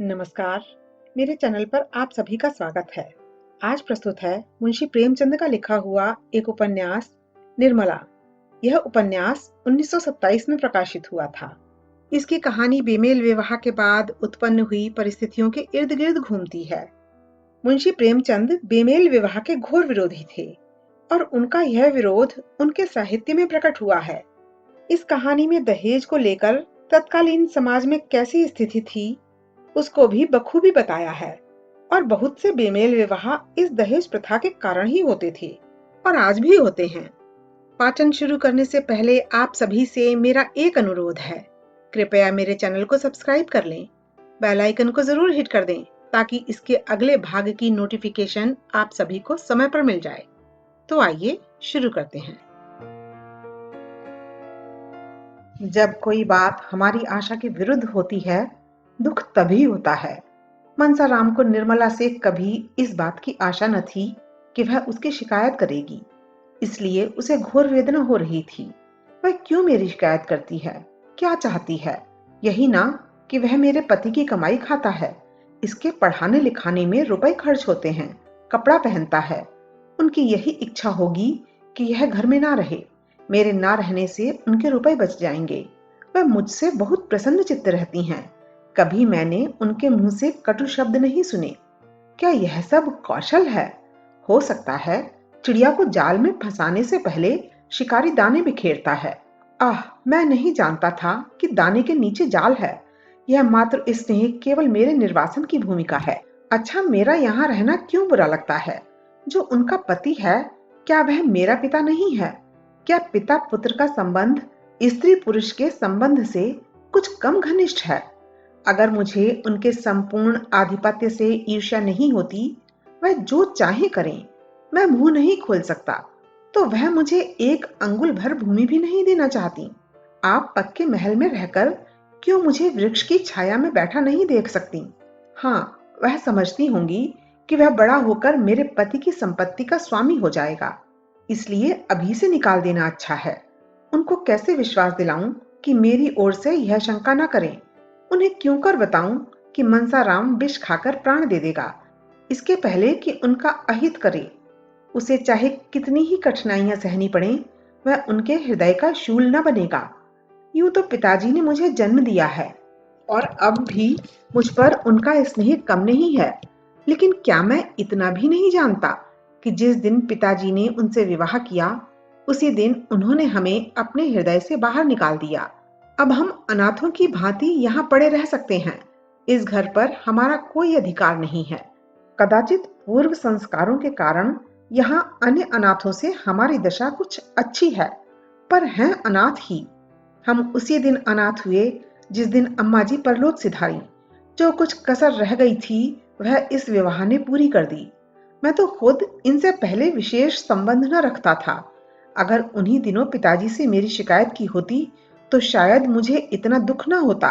नमस्कार, मेरे चैनल पर आप सभी का स्वागत है। आज प्रस्तुत है मुंशी प्रेमचंद का लिखा हुआ एक उपन्यास निर्मला। यह उपन्यास 1927 में प्रकाशित हुआ था। इसकी कहानी बेमेल विवाह के बाद उत्पन्न हुई परिस्थितियों के इर्द गिर्द घूमती है। मुंशी प्रेमचंद बेमेल विवाह के घोर विरोधी थे और उनका यह विरोध उनके साहित्य में प्रकट हुआ है। इस कहानी में दहेज को लेकर तत्कालीन समाज में कैसी स्थिति थी, उसको भी बखूबी बताया है। और बहुत से बेमेल विवाह इस दहेज प्रथा के कारण ही होते थे और आज भी होते हैं। पाठन शुरू करने से पहले आप सभी से मेरा एक अनुरोध है, कृपया मेरे चैनल को सब्सक्राइब कर लें, बेल आइकन को जरूर हिट कर दें ताकि इसके अगले भाग की नोटिफिकेशन आप सभी को समय पर मिल जाए। तो आइए शुरू करते हैं। जब कोई बात हमारी आशा के विरुद्ध होती है, दुख तभी होता है। मनसाराम को निर्मला से कभी इस बात की आशा न थी कि वह उसकी शिकायत करेगी, इसलिए उसे घोर वेदना हो रही थी। वह क्यों मेरी शिकायत करती है, क्या चाहती है? यही ना कि वह मेरे पति की कमाई खाता है, इसके पढ़ाने लिखाने में रुपए खर्च होते हैं, कपड़ा पहनता है। उनकी यही इच्छा होगी कि यह घर में ना रहे, मेरे ना रहने से उनके रुपए बच जाएंगे। वह मुझसे बहुत प्रसन्न चित्त रहती हैं। कभी मैंने उनके मुंह से कटु शब्द नहीं सुने। क्या यह सब कौशल है? हो सकता है चिड़िया को जाल में फंसाने से पहले शिकारी दाने बिखेरता है। मैं नहीं जानता था कि दाने के नीचे जाल है। यह मात्र स्नेह केवल मेरे निर्वासन की भूमिका है। अच्छा, मेरा यहाँ रहना क्यों बुरा लगता है? जो उनका पति है, क्या वह मेरा पिता नहीं है? क्या पिता पुत्र का संबंध स्त्री पुरुष के संबंध से कुछ कम घनिष्ठ है? अगर मुझे उनके संपूर्ण आधिपत्य से ईर्ष्या नहीं होती, वह जो चाहे करें, मैं मुंह नहीं खोल सकता, तो वह मुझे एक अंगुल भर भूमि भी नहीं देना चाहती। आप पक्के महल में रहकर क्यों मुझे वृक्ष की छाया में बैठा नहीं देख सकती? हाँ, वह समझती होंगी कि वह बड़ा होकर मेरे पति की संपत्ति का स्वामी हो जाएगा, इसलिए अभी से निकाल देना अच्छा है। उनको कैसे विश्वास दिलाऊं कि मेरी ओर से यह शंका न करें? उन्हें क्यों कर बताऊं कि मनसाराम विष खाकर प्राण दे देगा, इसके पहले कि उनका अहित करे। उसे चाहे कितनी ही कठिनाइयां सहनी पड़े, वह उनके हृदय का शूल न बनेगा। यूं तो पिताजी ने मुझे जन्म दिया है और अब भी मुझ पर उनका स्नेह कम नहीं है, लेकिन क्या मैं इतना भी नहीं जानता कि जिस दिन पिताजी ने उनसे विवाह किया, उसी दिन उन्होंने हमें अपने हृदय से बाहर निकाल दिया। अब हम अनाथों की भांति यहाँ पड़े रह सकते हैं। इस घर पर हमारा कोई अधिकार नहीं है। कदाचित पूर्व संस्कारों के कारण यहाँ अन्य अनाथों से हमारी दशा कुछ अच्छी है, पर हैं अनाथ ही। हम उसी दिन अनाथ हुए जिस दिन अम्मा जी परलोक सिधारी। जो कुछ कसर रह गई थी, वह इस विवाह ने पूरी कर दी। मैं तो खुद इनसे पहले विशेष संबंध न रखता था। अगर उन्हीं दिनों पिताजी से मेरी शिकायत की होती तो शायद मुझे इतना दुख न होता।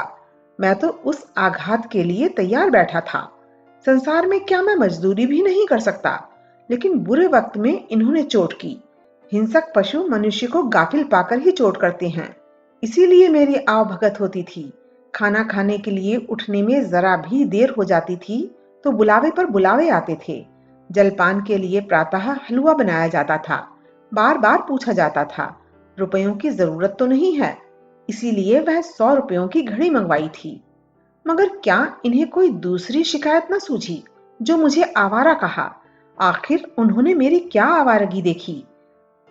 मैं तो उस आघात के लिए तैयार बैठा था। संसार में क्या मैं मजदूरी भी नहीं कर सकता? लेकिन बुरे वक्त में इन्होंने चोट की। हिंसक पशु मनुष्य को गाफिल पाकर ही चोट करते हैं, इसीलिए मेरी आवभगत होती थी। खाना खाने के लिए उठने में जरा भी देर हो जाती थी तो बुलावे पर बुलावे आते थे। जलपान के लिए प्रातः हलवा बनाया जाता था। बार बार पूछा जाता था, रुपयों की जरूरत तो नहीं है? इसीलिए वह 100 रुपयों की घड़ी मंगवाई थी। मगर क्या इन्हें कोई दूसरी शिकायत न सूझी जो मुझे आवारा कहा? आखिर उन्होंने मेरी क्या आवारगी देखी?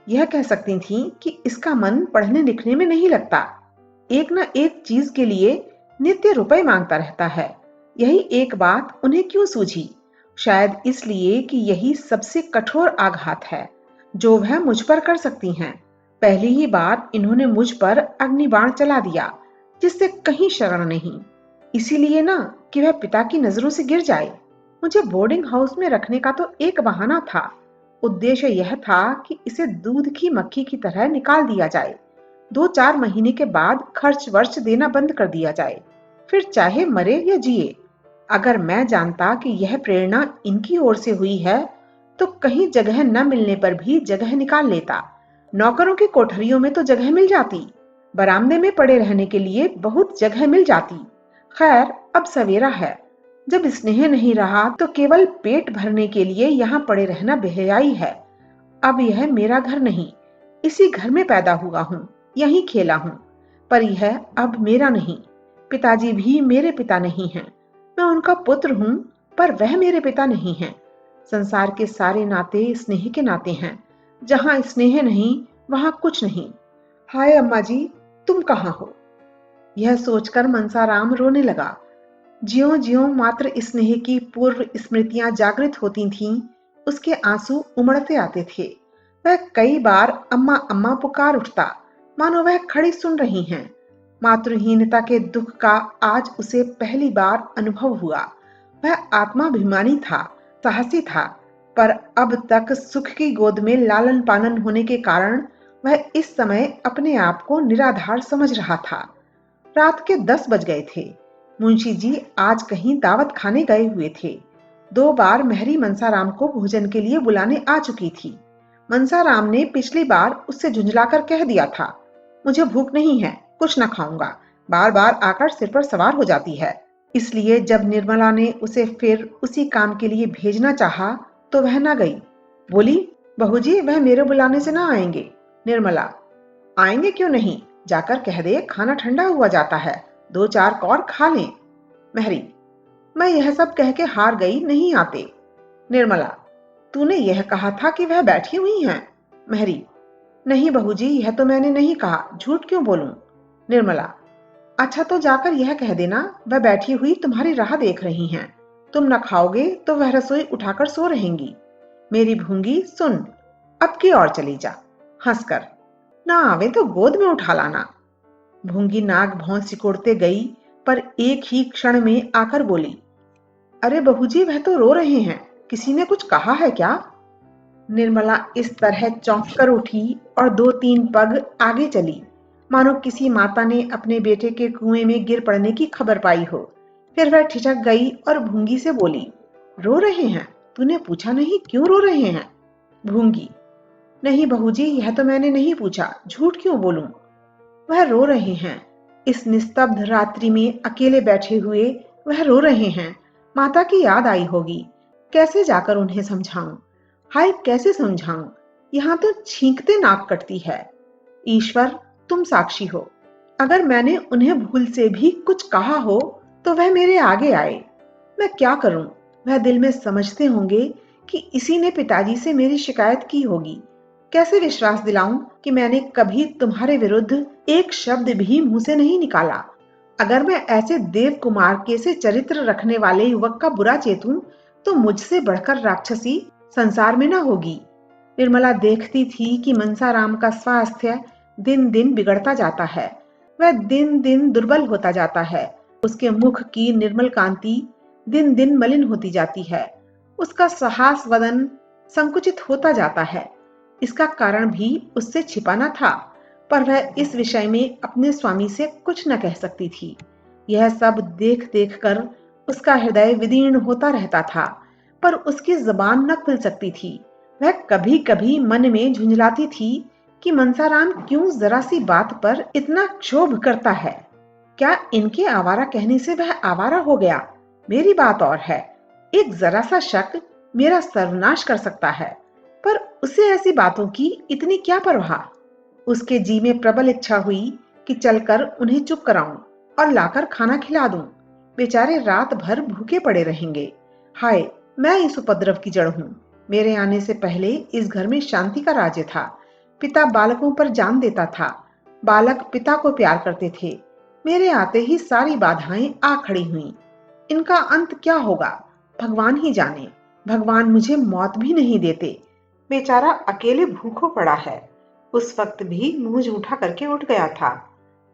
यह कह सकती थीं कि इसका मन पढ़ने लिखने में नहीं लगता, एक न एक चीज के लिए नित्य रुपए मांगता रहता है। यही एक बात उन्हें क्यों सूझी? शायद इसलिए कि यही सबसे कठोर आघात है जो वह मुझ पर कर सकती हैं। पहली ही बार इन्होंने मुझ पर अग्निबाण चला दिया, जिससे कहीं शरण नहीं। इसीलिए ना कि वह पिता की नजरों से गिर जाए। मुझे बोर्डिंग हाउस में रखने का तो एक बहाना था। उद्देश्य यह था कि इसे दूध की मक्खी की तरह निकाल दिया जाए। 2-4 महीने के बाद खर्च वर्च देना बंद कर दिया जाए, फिर चाहे मरे या जिए। अगर मैं जानता कि यह प्रेरणा इनकी ओर से हुई है, तो कहीं जगह न मिलने पर भी जगह निकाल लेता। नौकरों की कोठरियों में तो जगह मिल जाती, बरामदे में पड़े रहने के लिए बहुत जगह मिल जाती। खैर, अब सवेरा है, जब स्नेह नहीं रहा तो केवल पेट भरने के लिए यहाँ पड़े रहना बेहयाई है। अब यह मेरा घर नहीं, इसी घर में पैदा हुआ हूँ, यहीं खेला हूँ, पर यह अब मेरा नहीं। पिताजी भी मेरे पिता नहीं हैं। मैं उनका पुत्र हूँ, पर वह मेरे पिता नहीं हैं। संसार के सारे नाते स्नेह के नाते हैं। जहाँ स्नेह नहीं, वहाँ कुछ नहीं। हाय अम्मा जी, तुम कहाँ हो? यह सोचकर मनसाराम रोने लगा। ज्यों-ज्यों मात्र स्नेह की पूर्व स्मृतियां जागृत होती थीं, उसके आंसू उमड़ते आते थे। वह कई बार अम्मा अम्मा पुकार उठता, मानो वह खड़ी सुन रही हैं। मातृहीनता के दुख का आज उसे पहली बार अनुभव हुआ। वह आत्माभिमानी था, साहसी था, पर अब तक सुख की गोद में लालन पालन होने के कारण वह इस समय अपने आप को निराधार समझ रहा था। रात के 10 बज गए थे। मुंशी जी आज कहीं दावत खाने गए हुए थे। 2 बार मेहरी मनसाराम को भोजन के लिए बुलाने आ चुकी थी। मनसाराम ने पिछली बार उससे झुंझलाकर कह दिया था, मुझे भूख नहीं है, कुछ न खाऊंगा। बार बार आकर सिर पर सवार हो जाती है। इसलिए जब निर्मला ने उसे फिर उसी काम के लिए भेजना चाहा, तो वह न गई। बोली, बहू जी वह मेरे बुलाने से ना आएंगे। निर्मला, आएंगे क्यों नहीं, जाकर कह दे खाना ठंडा हुआ जाता है, 2-4 कौर खा लें। महरी, मैं यह सब कह के हार गई, नहीं आते। निर्मला, तूने यह कहा था कि वह बैठी हुई हैं। महरी, नहीं बहू जी, यह तो मैंने नहीं कहा, झूठ क्यों बोलूं। निर्मला, अच्छा तो जाकर यह कह देना वह बैठी हुई तुम्हारी राह देख रही हैं। तुम न खाओगे तो वह रसोई उठाकर सो रहेंगी। मेरी भूंगी सुन, अब की ओर चली जा। हंसकर, ना आवे तो गोद में उठा लाना। भूंगी नाक भौं सिकोड़ते गई, पर एक ही क्षण में आकर बोली, अरे बहू जी वह तो रो रहे हैं, किसी ने कुछ कहा है क्या? निर्मला इस तरह चौंक कर उठी और 2-3 पग आगे चली, मानो किसी माता ने अपने बेटे के कुएं में गिर पड़ने की खबर पाई हो। फिर वह ठिठक गई और भूंगी से बोली, रो रहे हैं? तूने पूछा नहीं क्यों रो रहे हैं? भूंगी, नहीं बहू जी, यह तो मैंने नहीं पूछा, झूठ क्यों बोलूं। वह रो रहे हैं। इस निस्तब्ध रात्रि में अकेले बैठे हुए वह रो रहे हैं। माता की याद आई होगी। कैसे जाकर उन्हें समझाऊं? हाय कैसे समझाऊं? यहाँ तो छींकते नाक कटती है। ईश्वर, तुम साक्षी हो। अगर मैंने उन्हें भूल से भी कुछ कहा हो तो वह मेरे आगे आए। मैं क्या करूं? वह दिल में समझते होंगे कि इसी ने पिताजी से मेरी शिकायत की होगी। कैसे विश्वास दिलाऊं कि मैंने कभी तुम्हारे विरुद्ध एक शब्द भी मुंह से नहीं निकाला। अगर मैं ऐसे देव कुमार के से चरित्र रखने वाले युवक का बुरा चेतूं तो मुझसे बढ़कर राक्षसी संसार में न होगी। निर्मला देखती थी कि मनसाराम का स्वास्थ्य दिन दिन बिगड़ता जाता है। वह दिन दिन दुर्बल होता जाता है। उसके मुख की निर्मल कांति दिन दिन मलिन होती जाती है। उसका सहास वदन संकुचित होता जाता है। इसका कारण भी उससे छिपाना था, पर वह इस विषय में अपने स्वामी से कुछ न कह सकती थी। यह सब देख देख कर उसका हृदय विदीर्ण होता रहता था, पर उसकी जुबान न खुल सकती थी। वह कभी कभी मन में झुंझलाती थी कि मनसाराम क्यों जरा सी बात पर इतना क्षोभ करता है। क्या इनके आवारा कहने से वह आवारा हो गया? मेरी बात और है, एक जरा सा शक मेरा सर्वनाश कर सकता है, पर उसे ऐसी बातों की इतनी क्या परवाह। उसके जी में प्रबल इच्छा हुई कि चलकर उन्हें चुप कराऊं और लाकर खाना खिला दूं। बेचारे रात भर भूखे पड़े रहेंगे। हाय, मैं इस उपद्रव की जड़ हूं। मेरे आने से पहले इस घर में शांति का राज्य था। पिता बालकों पर जान देता था। बालक पिता को प्यार करते थे। मेरे आते ही सारी बाधाएं आ खड़ी हुई। इनका अंत क्या होगा भगवान ही जाने। भगवान मुझे मौत भी नहीं देते। बेचारा अकेले भूखो पड़ा है। उस वक्त भी मुंह जूठा करके उठ गया था।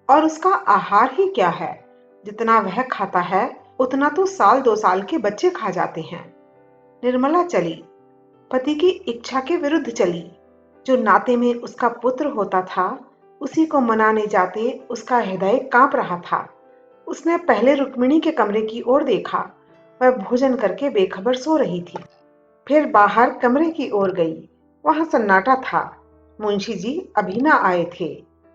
और उसका आहार ही क्या है? जितना वह खाता है उतना तो 1-2 साल के बच्चे खा जाते हैं। निर्मला चली, पति की इच्छा के विरुद्ध चली। जो नाते में उसका पुत्र होता था, उसी को मनाने जाते उसका हृदय कांप रहा था। उसने पहले रुक्मिणी के कमरे की ओर देखा। वह भोजन करके बेखबर सो रही थी। फिर बाहर कमरे की ओर गई। वहां सन्नाटा था। मुंशी जी अभी न आए थे।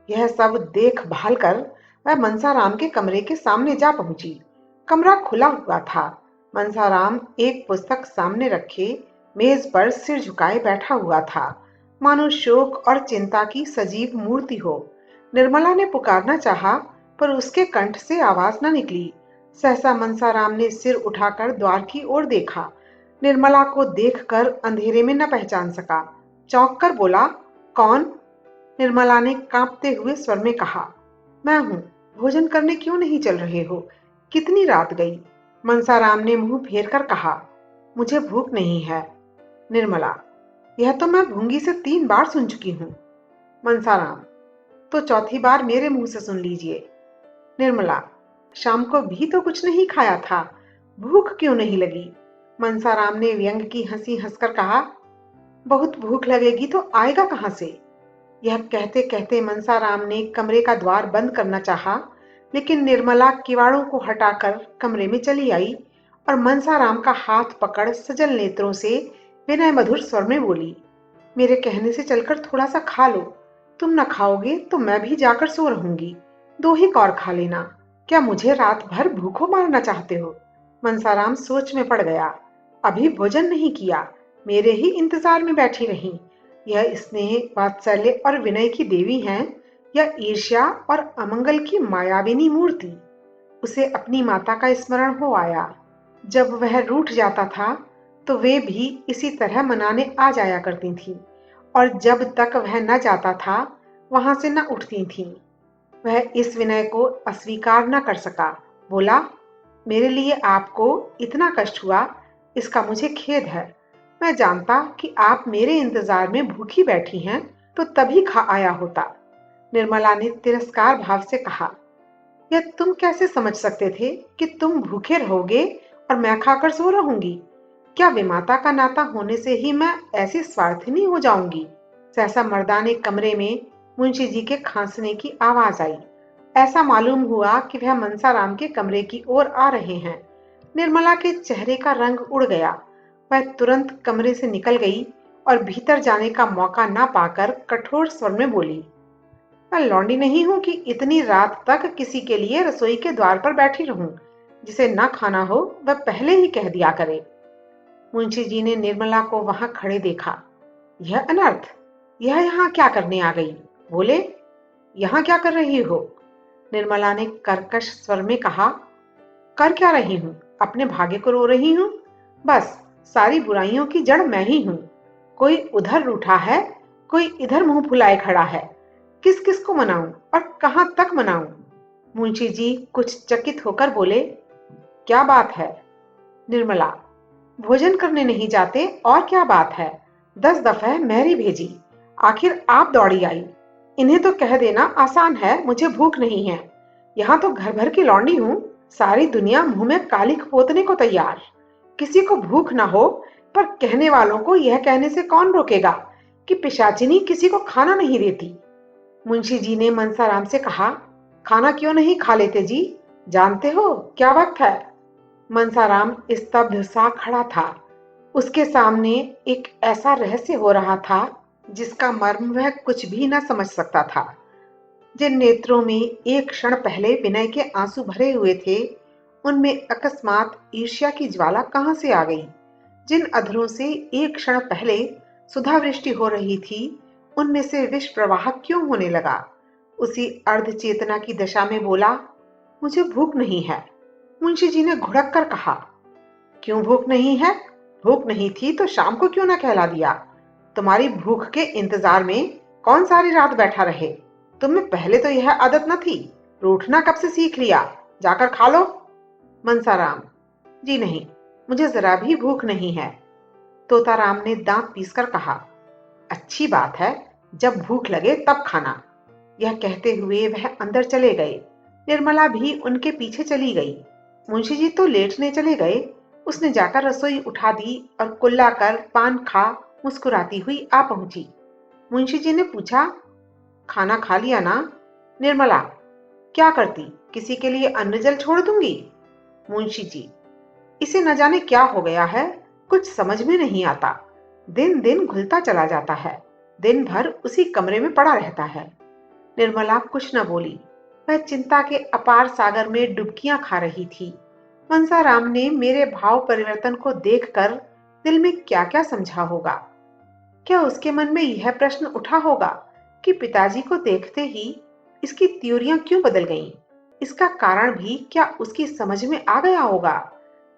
यह सब देख भाल कर वह मनसाराम के कमरे के सामने जा पहुंची। कमरा खुला हुआ था। मनसाराम एक पुस्तक सामने रखे मेज पर सिर झुकाए बैठा हुआ था, मानो शोक और चिंता की सजीव मूर्ति हो। निर्मला ने पुकारना चाहा, पर उसके कंठ से आवाज न निकली। सहसा मनसाराम ने सिर उठाकर द्वार की ओर देखा। निर्मला को देखकर अंधेरे में न पहचान सका। चौंक कर बोला, कौन? निर्मला ने कांपते हुए स्वर में कहा, मैं हूं। भोजन करने क्यों नहीं चल रहे हो? कितनी रात गई? मनसाराम ने मुंह फेर कर कहा, मुझे भूख नहीं है। निर्मला, यह तो मैं भूंगी से 3 बार सुन चुकी हूं। मनसाराम, तो चौथी बार मेरे मुंह से सुन लीजिए। निर्मला, शाम को भी तो कुछ नहीं खाया था, भूख क्यों नहीं लगी? मनसाराम ने व्यंग की हंसी हंसकर कहा, बहुत भूख लगेगी तो आएगा कहां से? यह कहते कहते मनसाराम ने कमरे का द्वार बंद करना चाहा, लेकिन निर्मला किवाड़ों को हटाकर कमरे में चली आई और मनसाराम का हाथ पकड़ सजल नेत्रों से विनय मधुर स्वर में बोली, मेरे कहने से चलकर थोड़ा सा खा लो। तुम न खाओगे तो मैं भी जाकर सो रहूंगी। 2 ही कौर खा लेना। क्या मुझे रात भर भूखों मारना चाहते हो? मनसाराम सोच में पड़ गया। अभी भोजन नहीं किया, मेरे ही इंतजार में बैठी रही। यह स्नेह, वात्सल्य और विनय की देवी हैं या ईर्ष्या और अमंगल की मायाविनी मूर्ति? उसे अपनी माता का स्मरण हो आया। जब वह रूठ जाता था तो वे भी इसी तरह मनाने आ जाया करती थीं, और जब तक वह न जाता था वहां से न उठती थीं। वह इस विनय को अस्वीकार न कर सका। बोला, मेरे लिए आपको इतना कष्ट हुआ, इसका मुझे खेद है। मैं जानता कि आप मेरे इंतजार में भूखी बैठी हैं तो तभी खा आया होता। निर्मला ने तिरस्कार भाव से कहा, यह तुम कैसे समझ सकते थे कि तुम भूखे रहोगे और मैं खाकर सो रहूंगी? क्या विमाता का नाता होने से ही मैं ऐसी स्वार्थिनी हो जाऊंगी? सहसा मर्दाने कमरे में मुंशी जी के खांसने की आवाज आई। ऐसा मालूम हुआ कि वह मनसाराम के कमरे की ओर आ रहे हैं। निर्मला के चेहरे का रंग उड़ गया। वह तुरंत कमरे से निकल गई और भीतर जाने का मौका ना पाकर कठोर स्वर में बोली, मैं लौंडी नहीं हूं कि इतनी रात तक किसी के लिए रसोई के द्वार पर बैठी रहूं। जिसे ना खाना हो वह पहले ही कह दिया करे। मुंशी जी ने निर्मला को वहां खड़े देखा। यह अनर्थ, यह यहाँ क्या करने आ गई? बोले, यहाँ क्या कर रही हो? निर्मला ने कर्कश स्वर में कहा, कर क्या रही हूं? अपने भाग्य को रो रही हूं। बस सारी बुराइयों की जड़ मैं ही हूं। कोई उधर रूठा है, कोई इधर मुंह फुलाए खड़ा है। किस किस को मनाऊं और कहां तक मनाऊं? मुंशी जी कुछ चकित होकर बोले, क्या बात है? निर्मला, भोजन करने नहीं जाते और क्या बात है? 10 दफे मेहरी भेजी, आखिर आप दौड़ी आई। इन्हें तो कह देना आसान है मुझे भूख नहीं है। यहाँ तो घर भर की लौंडी हूं, सारी दुनिया मुंह में कालिख पोतने को तैयार। किसी को भूख ना हो, पर कहने वालों को यह कहने से कौन रोकेगा कि पिशाचिनी किसी को खाना नहीं देती? मुंशी जी ने मनसाराम से कहा, खाना क्यों नहीं खा लेते जी? जानते हो क्या वक्त है? मनसाराम स्तब्ध सा खड़ा था। उसके सामने एक ऐसा रहस्य हो रहा था जिसका मर्म वह कुछ भी न समझ सकता था। जिन नेत्रों में एक क्षण पहले विनय के आंसू भरे हुए थे, उनमें अकस्मात ईर्ष्या की ज्वाला कहां से आ गई? जिन अधरों से एक क्षण पहले सुधा वृष्टि हो रही थी, उनमें से विष प्रवाह क्यों होने लगा? उसी अर्ध चेतना की दशा में बोला, मुझे भूख नहीं है। मुंशी जी ने घुड़क कर कहा, क्यों भूख नहीं है? भूख नहीं थी तो शाम को क्यों ना कहला दिया? तुम्हारी भूख के इंतजार में कौन सारी रात बैठा रहे? तुम में पहले तो यह आदत न थी, रूठना कब से सीख लिया? जाकर खा लो। मनसाराम, जी नहीं, मुझे जरा भी भूख नहीं है। तोताराम ने दांत पीसकर कहा, अच्छी बात है, जब भूख लगे तब खाना। यह कहते हुए वह अंदर चले गए। निर्मला भी उनके पीछे चली गई। मुंशी जी तो लेटने चले गए। उसने जाकर रसोई उठा दी और कुल्ला कर पान खा मुस्कुराती हुई आ पहुंची। मुंशी जी ने पूछा, खाना खा लिया ना? निर्मला, क्या करती, किसी के लिए अन्न जल छोड़ दूंगी? मुंशी जी, इसे न जाने क्या हो गया है, कुछ समझ में नहीं आता। दिन दिन घुलता चला जाता है, दिन भर उसी कमरे में पड़ा रहता है। निर्मला कुछ न बोली। वह चिंता के अपार सागर में डुबकियां खा रही थी। मनसाराम ने मेरे भाव परिवर्तन को देखकर दिल में क्या-क्या समझा होगा। क्या उसके मन में यह प्रश्न उठा होगा कि पिताजी को देखते ही इसकी त्योरियां क्यों बदल गईं? इसका कारण भी क्या उसकी समझ में आ गया होगा?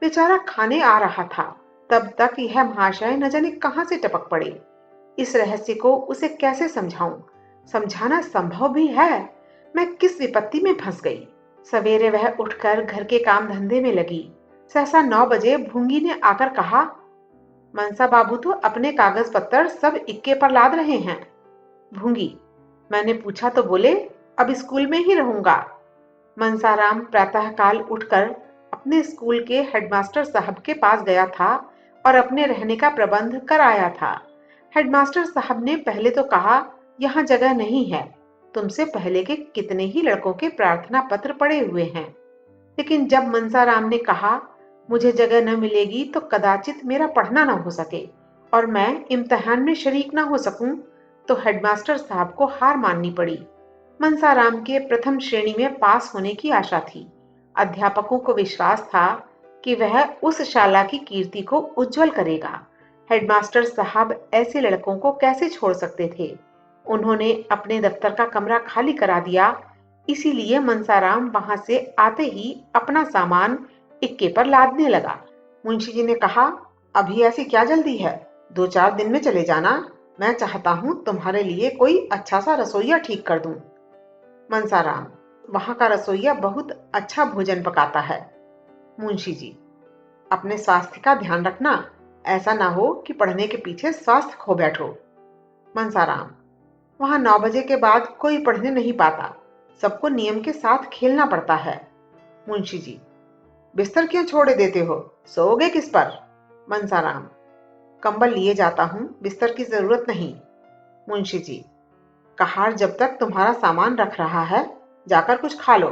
बेचारा खाने आ रहा था, तब तक यह महाशय न जाने कहां से टपक पड़े। इस रहस्य को उसे कैसे समझाऊं? समझाना संभव भी है। मैं किस विपत्ति में फंस गई। सवेरे वह उठकर घर के काम धंधे में लगी। सहसा 9 बजे भूंगी ने आकर कहा, मनसा बाबू तो अपने कागज पत्तर सब इक्के पर लाद रहे हैं। भूंगी, मैंने पूछा तो बोले अब स्कूल में ही रहूंगा। मनसाराम प्रातःकाल उठकर अपने स्कूल के हेडमास्टर साहब के पास गया था और अपने रहने का प्रबंध कर आया था। हेडमास्टर साहब ने पहले तो कहा, यहाँ जगह नहीं है, तुमसे पहले के कितने ही लड़कों के प्रार्थना पत्र पड़े हुए हैं। लेकिन जब मनसाराम ने कहा, मुझे जगह न मिलेगी तो कदाचित मेरा पढ़ना न हो सके और मैं इम्तिहान में शरीक न हो सकूं, तो हेडमास्टर साहब को हार माननी पड़ी। मनसाराम के प्रथम श्रेणी में पास होने की आशा थी। अध्यापकों को विश्वास था कि वह उस शाला की कीर्ति को उज्जवल करेगा। हेडमास्टर साहब ऐसे लड़कों को कैसे छोड़ सकते थे? उन्होंने अपने दफ्तर का कमरा खाली करा दिया। इसीलिए मनसाराम वहां से आते ही अपना सामान इक्के पर लादने लगा। मुंशी जी ने कहा, अभी ऐसी क्या जल्दी है? 2-4 दिन में चले जाना। मैं चाहता हूं तुम्हारे लिए कोई अच्छा सा रसोइया ठीक कर दूं। मनसाराम, वहां का रसोइया बहुत अच्छा भोजन पकाता है। मुंशी जी, अपने स्वास्थ्य का ध्यान रखना, ऐसा ना हो कि पढ़ने के पीछे स्वास्थ्य खो बैठो। मनसाराम, वहां 9 बजे के बाद कोई पढ़ने नहीं पाता, सबको नियम के साथ खेलना पड़ता है। मुंशी जी, बिस्तर क्यों छोड़े देते हो? सोओगे किस पर? मनसाराम, कंबल लिए जाता हूं, बिस्तर की जरूरत नहीं। मुंशी जी, कहार जब तक तुम्हारा सामान रख रहा है, जाकर कुछ खा लो।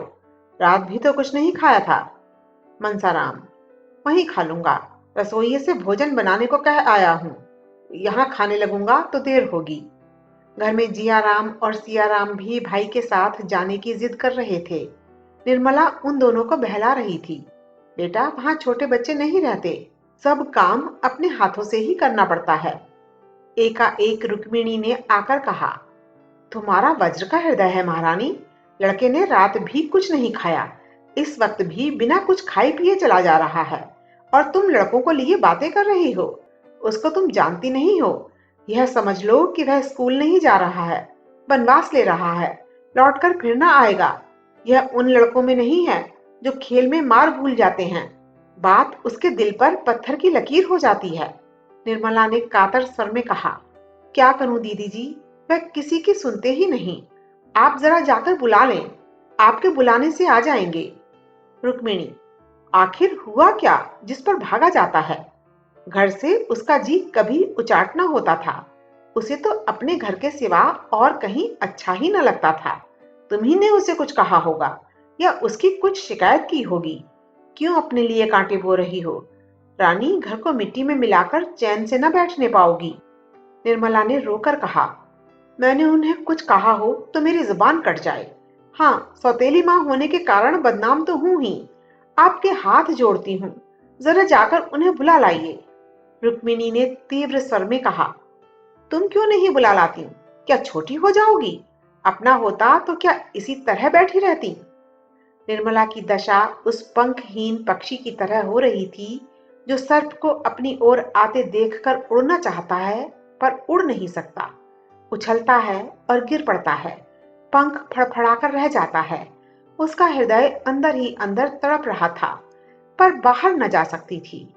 रात भी तो कुछ नहीं खाया था। मनसाराम, वहीं खा लूंगा, रसोइये से भोजन बनाने को कह आया हूं। यहाँ खाने लगूंगा तो देर होगी। घर में जियाराम और सियाराम भी भाई के साथ जाने की जिद कर रहे थे। निर्मला उन दोनों को बहला रही थी, बेटा वहां छोटे बच्चे नहीं रहते, सब काम अपने हाथों से ही करना पड़ता है। एकाएक रुक्मिणी ने आकर कहा, तुम्हारा वज्र का हृदय है महारानी। लड़के ने रात भी कुछ नहीं खाया, इस वक्त भी बिना कुछ खाए पिए चला जा रहा है और तुम लड़कों को लिए बातें कर रही हो। उसको तुम जानती नहीं हो। यह समझ लो कि वह स्कूल नहीं जा रहा है, वनवास ले रहा है, लौटकर फिर ना आएगा। यह उन लड़कों में नहीं है जो खेल में मार भूल जाते हैं। बात उसके दिल पर पत्थर की लकीर हो जाती है। निर्मला ने कातर स्वर में कहा, क्या करूं दीदी जी, वह किसी की सुनते ही नहीं। आप जरा जाकर बुला लें, आपके बुलाने से आ जाएंगे। रुक्मिणी, आखिर हुआ क्या जिस पर भागा जाता है? घर से उसका जी कभी उचाट न होता था। उसे तो अपने घर के सिवा और कहीं अच्छा ही न लगता था। तुम्ही ने उसे कुछ कहा होगा या उसकी कुछ शिकायत की होगी। क्यों अपने लिए कांटे बो रही हो? रानी घर को मिट्टी में मिलाकर चैन से न बैठने पाओगी। निर्मला ने रोकर कहा, मैंने उन्हें कुछ कहा हो तो मेरी जुबान कट जाए। हाँ, सौतेली माँ होने के कारण बदनाम तो हूं ही। आपके हाथ जोड़ती हूँ, जरा जाकर उन्हें बुला लाइए। रुक्मिणी ने तीव्र स्वर में कहा, तुम क्यों नहीं बुला लाती? क्या छोटी हो जाओगी? अपना होता तो क्या इसी तरह बैठी रहती? निर्मला की दशा उस पंखहीन पक्षी की तरह हो रही थी जो सर्प को अपनी ओर आते देखकर उड़ना चाहता है पर उड़ नहीं सकता। उछलता है और गिर पड़ता है, पंख फड़फड़ाकर रह जाता है। उसका हृदय अंदर ही अंदर तड़प रहा था पर बाहर न जा सकती थी।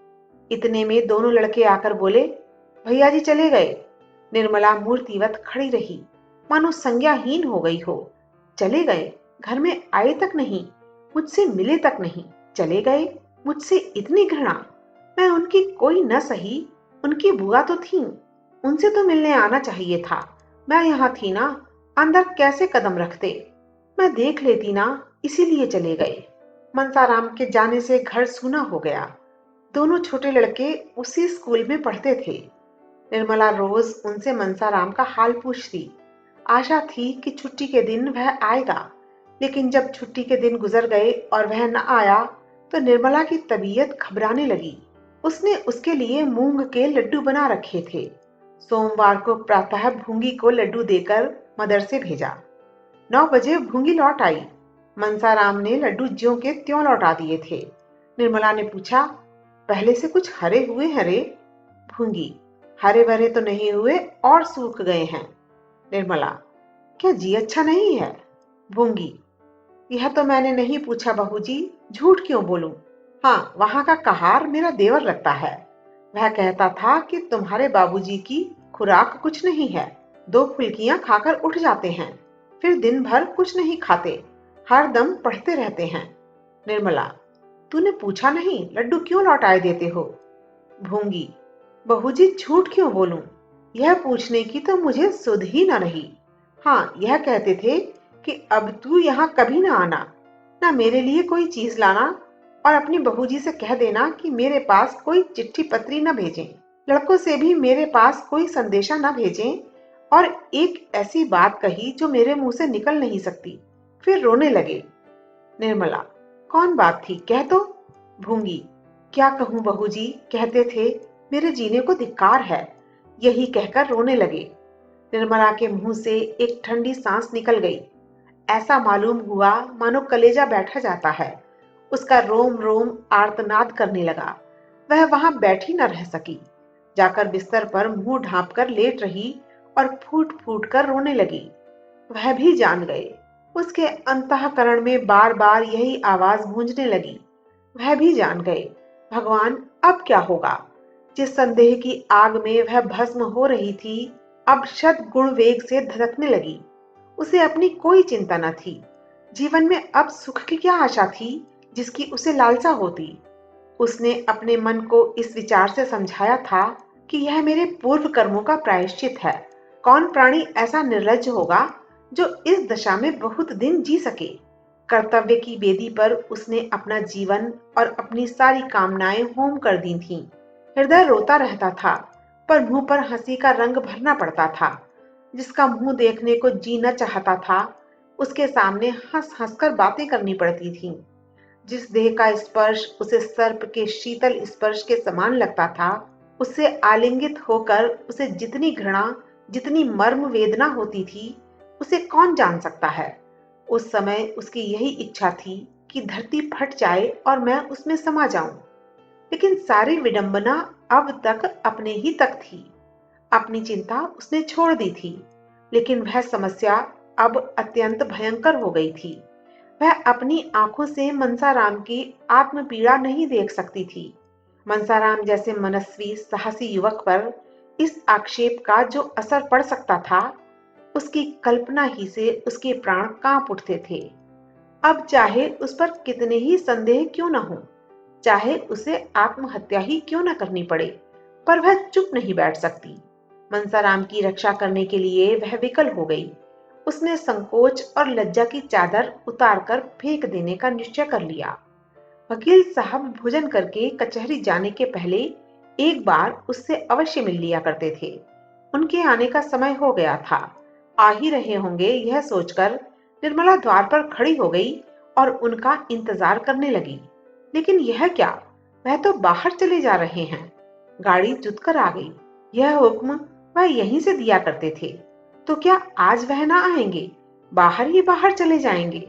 इतने में दोनों लड़के आकर बोले, भैया जी चले गए। निर्मला मूर्तिवत खड़ी रही, मानो संज्ञाहीन हो गई हो। चले गए? घर में आए तक नहीं, मुझसे मिले तक नहीं, चले गए? मुझसे इतनी घृणा? मैं उनकी कोई न सही, उनकी बुआ तो थी, उनसे तो मिलने आना चाहिए था। मैं यहाँ थी ना, अंदर कैसे कदम रखते? मैं देख लेती ना, इसीलिए चले गए। मनसाराम के जाने से घर सूना हो गया। दोनों छोटे लड़के उसी स्कूल में पढ़ते थे। निर्मला रोज उनसे मनसाराम का हाल पूछती। आशा थी कि छुट्टी के दिन वह आएगा, लेकिन जब छुट्टी के दिन गुजर गए और वह न आया तो निर्मला की तबीयत घबराने लगी। उसने उसके लिए मूंग के लड्डू बना रखे थे। सोमवार को प्रातः भूंगी को लड्डू देकर मदरसे भेजा। 9 बजे भूंगी लौट आई। मनसाराम ने लड्डू ज्यों के त्यों लौटा दिए थे। निर्मला ने पूछा, पहले से कुछ हरे हुए हैं रे? भूंगी, हरे भरे तो नहीं हुए और सूख गए हैं। निर्मला, क्या जी अच्छा नहीं है? भूंगी, यह तो मैंने नहीं पूछा बहूजी, झूठ क्यों बोलूं? हाँ, वहां का कहार मेरा देवर लगता है। वह कहता था कि तुम्हारे बाबूजी की खुराक कुछ नहीं है, 2 फुल्कियां खाकर उठ जाते हैं, फिर दिन भर कुछ नहीं खाते, हर दम पढ़ते रहते हैं। निर्मला, तूने पूछा नहीं लड्डू क्यों लौटाए देते हो? भूंगी, बहूजी झूठ क्यों बोलूं? यह पूछने की तो मुझे सुध ही न रही। हाँ, यह कहते थे कि अब तू यहाँ कभी ना आना, ना मेरे लिए कोई चीज लाना, और अपनी बहूजी से कह देना कि मेरे पास कोई चिट्ठी पत्री न भेजें, लड़कों से भी मेरे पास कोई संदेशा न भेजें, और एक ऐसी बात कही जो मेरे मुंह से निकल नहीं सकती। फिर रोने लगे। निर्मला, कौन बात थी, कह तो। भूंगी, क्या कहूं बहूजी, कहते थे मेरे जीने को धिक्कार है। यही कहकर रोने लगे। निर्मला के मुंह से एक ठंडी सांस निकल गई। ऐसा मालूम हुआ मानो कलेजा बैठा जाता है। उसका रोम रोम आर्तनाद करने लगा। वह वहां बैठी न रह सकी, जाकर बिस्तर पर मुंह ढांपकर लेट रही और फूट फूट कर रोने लगी। वह भी जान गए। उसके अंतःकरण में बार बार यही आवाज गूंजने लगी। वह भी जान गए। भगवान, अब क्या होगा? जिस संदेह की आग में वह भस्म हो रही थी, अब शत गुण वेग से धधकने लगी। उसे अपनी कोई चिंता न थी। जीवन में अब सुख की क्या आशा थी जिसकी उसे लालसा होती? उसने अपने मन को इस विचार से समझाया था कि यह मेरे पूर्व कर्मों का प्रायश्चित है। कौन प्राणी ऐसा निर्लज्ज होगा जो इस दशा में बहुत दिन जी सके? कर्तव्य की बेदी पर उसने अपना जीवन और अपनी सारी कामनाएं होम कर दी थीं। हृदय रोता रहता था, पर मुंह पर हंसी का रंग भरना पड़ता था। जिसका मुंह देखने को जी न चाहता था, उसके सामने हंस हंस कर बातें करनी पड़ती थीं। जिस देह का स्पर्श उसे सर्प के शीतल स्पर्श के समान लगता था, उससे आलिंगित होकर उसे जितनी घृणा, जितनी मर्म वेदना होती थी, उसे कौन जान सकता है। उस समय उसकी यही इच्छा थी कि धरती फट जाए और मैं उसमें समा जाऊं। लेकिन सारी विडंबना अब तक अपने ही तक थी। अपनी चिंता उसने छोड़ दी थी, लेकिन वह समस्या अब अत्यंत भयंकर हो गई थी। वह अपनी आंखों से मनसाराम की आत्म पीड़ा नहीं देख सकती थी। मनसाराम जैसे मनस्वी साहसी युवक पर इस आक्षेप का जो असर पड़ सकता था, उसकी कल्पना ही से उसके प्राण कांप उठते थे। अब चाहे उस पर कितने ही संदेह क्यों न हो, चाहे उसे आत्महत्या ही क्यों न करनी पड़े, पर वह चुप नहीं बैठ सकती। मनसाराम की रक्षा करने के लिए वह विकल हो गई। उसने संकोच और लज्जा की चादर उतारकर फेंक देने का निश्चय कर लिया। वकील साहब भोजन करके कचहरी जाने के पहले एक बार उससे अवश्य मिल लिया करते थे। उनके आने का समय हो गया था। आ ही रहे होंगे, यह सोचकर निर्मला द्वार पर खड़ी हो गई और उनका इंतजार करने लगी। लेकिन यह क्या, वह तो बाहर चले जा रहे हैं। गाड़ी जुतकर आ गई। यह हुक्म वह यहीं से दिया करते थे, तो क्या आज वह ना आएंगे, बाहर ही बाहर चले जाएंगे?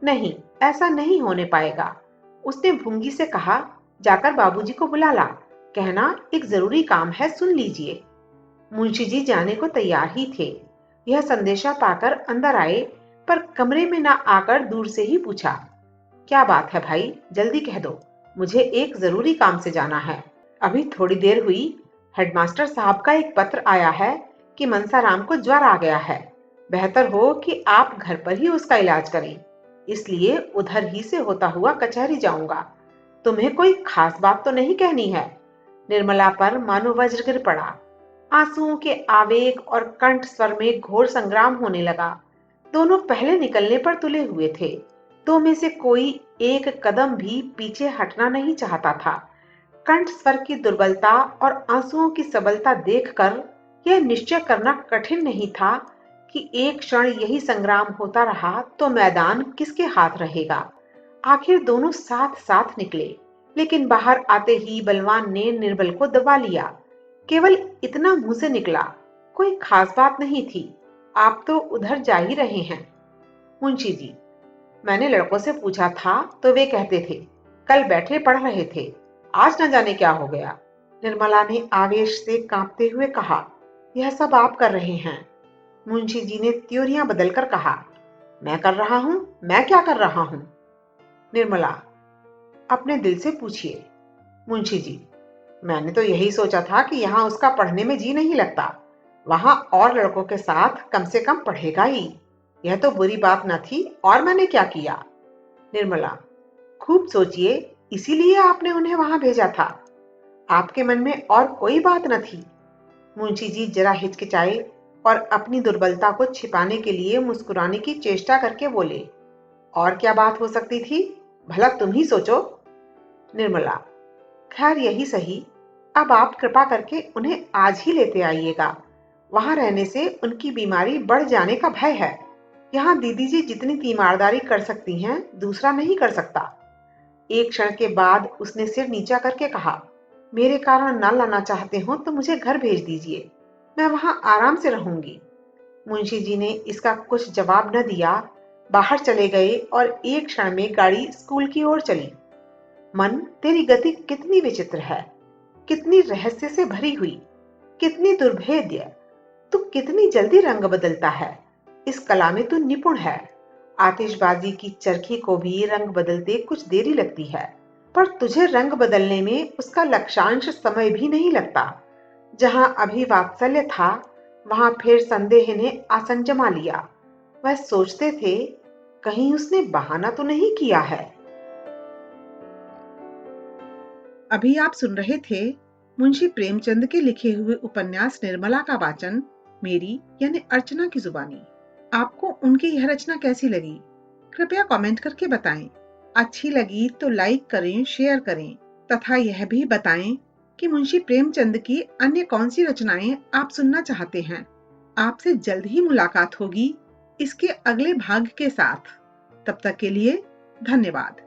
नहीं, ऐसा नहीं होने पाएगा। उसने भूंगी से कहा, जाकर बाबूजी को बुला ला, कहना एक जरूरी काम है, सुन लीजिए। मुंशी जी जाने को तैयार ही थे। यह संदेशा पाकर अंदर आए, पर कमरे में ना आकर दूर से ही पूछा, क्या बात है भाई, जल्दी कह दो, मुझे एक जरूरी काम से जाना है। अभी थोड़ी देर हुई, हेडमास्टर साहब का एक पत्र आया है कि मनसाराम को ज्वर आ गया है। बेहतर हो कि आप घर पर ही उसका इलाज करें, इसलिए उधर ही से होता हुआ कचहरी जाऊंगा। तुम्हें कोई खास बात तो नहीं कहनी है? निर्मला पर मानो वज्र गिर पड़ा। आंसुओं के आवेग और कंठ स्वर में घोर संग्राम होने लगा। दोनों पहले निकलने पर तुले हुए थे। दो में से कोई एक कदम भी पीछे हटना नहीं चाहता था। कंठ स्वर की दुर्बलता और आंसुओं की सबलता देखकर यह निश्चय करना कठिन नहीं था कि एक क्षण यही संग्राम होता रहा तो मैदान किसके हाथ रहेगा। आखिर दोनों साथ साथ निकले, लेकिन बाहर आते ही बलवान ने निर्बल को दबा लिया। केवल इतना मुंह से निकला, कोई खास बात नहीं थी, आप तो उधर जा ही रहे हैं। मुंशी जी, मैंने लड़कों से पूछा था तो वे कहते थे कल बैठे पढ़ रहे थे, आज न जाने क्या हो गया। निर्मला ने आवेश से कांपते हुए कहा, यह सब आप कर रहे हैं। मुंशी जी ने त्योरियां बदलकर कहा, मैं कर रहा हूं? मैं क्या कर रहा हूं? निर्मला, अपने दिल से पूछिए। मुंशी जी, मैंने तो यही सोचा था कि यहाँ उसका पढ़ने में जी नहीं लगता, वहां और लड़कों के साथ कम से कम पढ़ेगा ही। यह तो बुरी बात न थी, और मैंने क्या किया? निर्मला, खूब सोचिए, इसीलिए आपने उन्हें वहां भेजा था। आपके मन में और कोई बात न थी। मुंशी जी जरा हिचकिचाए और अपनी दुर्बलता को छिपाने के लिए मुस्कुराने की चेष्टा करके बोले, और क्या बात हो सकती थी, भला तुम ही सोचो। निर्मला, खैर यही सही, अब आप कृपा करके उन्हें आज ही लेते आइएगा। वहां रहने से उनकी बीमारी बढ़ जाने का भय है। यहाँ दीदी जी जितनी तीमारदारी कर सकती हैं, दूसरा नहीं कर सकता। एक क्षण के बाद उसने सिर नीचा करके कहा, मेरे कारण न लाना चाहते हो तो मुझे घर भेज दीजिए, मैं वहां आराम से रहूंगी। मुंशी जी ने इसका कुछ जवाब न दिया, बाहर चले गए और एक क्षण में गाड़ी स्कूल की ओर चली। मन, तेरी गति कितनी विचित्र है, कितनी रहस्य से भरी हुई, कितनी दुर्भेद्य। तू कितनी जल्दी रंग बदलता है, इस कला में तू निपुण है। आतिशबाजी की चरखी को भी रंग बदलते कुछ देरी लगती है, पर तुझे रंग बदलने में उसका लक्षांश समय भी नहीं लगता। जहां अभी वात्सल्य था, वहां फिर संदेह ने आसन जमा लिया। वह सोचते थे, कहीं उसने बहाना तो नहीं किया है। अभी आप सुन रहे थे मुंशी प्रेमचंद के लिखे हुए उपन्यास निर्मला का वाचन मेरी यानी अर्चना की जुबानी। आपको उनकी यह रचना कैसी लगी? कृपया कमेंट करके बताएं। अच्छी लगी तो लाइक करें, शेयर करें तथा यह भी बताएं कि मुंशी प्रेमचंद की अन्य कौन सी रचनाएं आप सुनना चाहते हैं। आपसे जल्द ही मुलाकात होगी इसके अगले भाग के साथ। तब तक के लिए धन्यवाद।